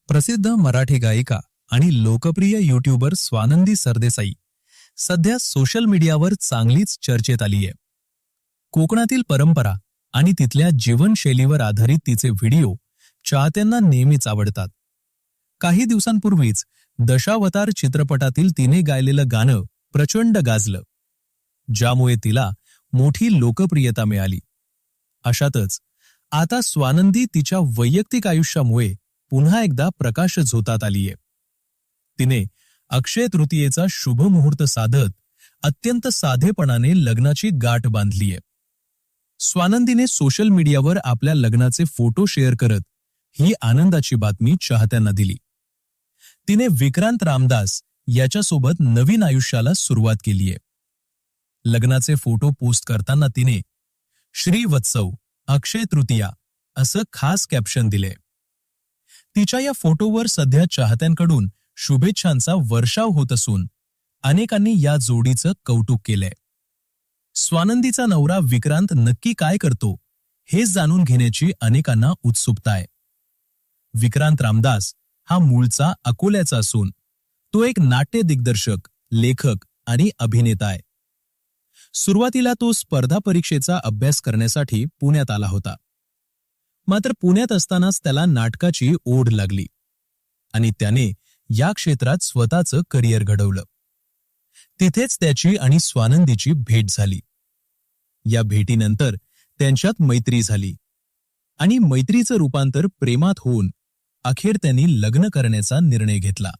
प्रसिद्ध मराठी गायिका आणि लोकप्रिय यूट्यूबर स्वानंदी सरदेसाई सध्या सोशल मीडियावर चांगलीच चर्चेत आलीये. कोकणातील परंपरा आणि तिथल्या जीवनशैलीवर आधारित तिचे व्हिडिओ चाहत्यांना नेहमीच आवडतात. काही दिवसांपूर्वीच दशावतार चित्रपटातील तिने गायलेलं गाणं प्रचंड गाजलं, ज्यामुळे तिला मोठी लोकप्रियता मिळाली. अशातच आता स्वानंदी तिच्या वैयक्तिक आयुष्यामुळे पुन्हा एकदा प्रकाशझोतात आलीये. तिने अक्षय तृतीयेचा शुभ मुहूर्त साधत अत्यंत साधेपणाने लग्नाची गाठ बांधलीये. स्वानंदीने सोशल मीडियावर आपल्या लग्नाचे फोटो शेअर करत ही आनंदाची बातमी चाहत्यांना दिली. तिने विक्रांत रामदास याच्यासोबत नवीन आयुष्याला सुरुवात केलीये. लग्नाचे फोटो पोस्ट करताना तिने श्रीवत्सव अक्षय तृतीया असं खास कॅप्शन दिले. तिच्या या फोटोवर सध्या चाहत्यांकडून शुभेच्छांचा वर्षाव होत असून अनेकांनी या जोडीचं कौतुक केलंय. स्वानंदीचा नवरा विक्रांत नक्की काय करतो हे जाणून घेण्याची अनेकांना उत्सुकता आहे. विक्रांत रामदास हा मूळचा अकोल्याचा असून तो एक नाट्य दिग्दर्शक, लेखक आणि अभिनेता आहे. सुरुवातीला तो स्पर्धा परीक्षेचा अभ्यास करण्यासाठी पुण्यात आला होता. मात्र पुण्यात असतानाच त्याला नाटकाची ओढ लागली आणि त्याने या क्षेत्रात स्वतःचं करिअर घडवलं. तिथेच त्याची आणि स्वानंदीची भेट झाली. या भेटीनंतर त्यांच्यात मैत्री झाली आणि मैत्रीचं रूपांतर प्रेमात होऊन अखेर त्यांनी लग्न करण्याचा निर्णय घेतला.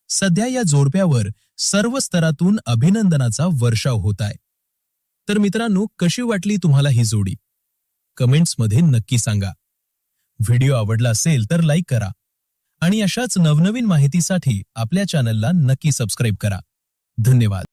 सध्या या जोडप्यावर सर्व स्तरातून अभिनंदनाचा वर्षाव होत आहे. तर मित्रांनो, कशी वाटली तुम्हाला ही जोडी? कमेंट्समध्ये नक्की सांगा. व्हिडिओ आवडला असेल तर लाईक करा आणि अशाच नवनवीन माहितीसाठी आपल्या चॅनलला नक्की सबस्क्राईब करा. धन्यवाद.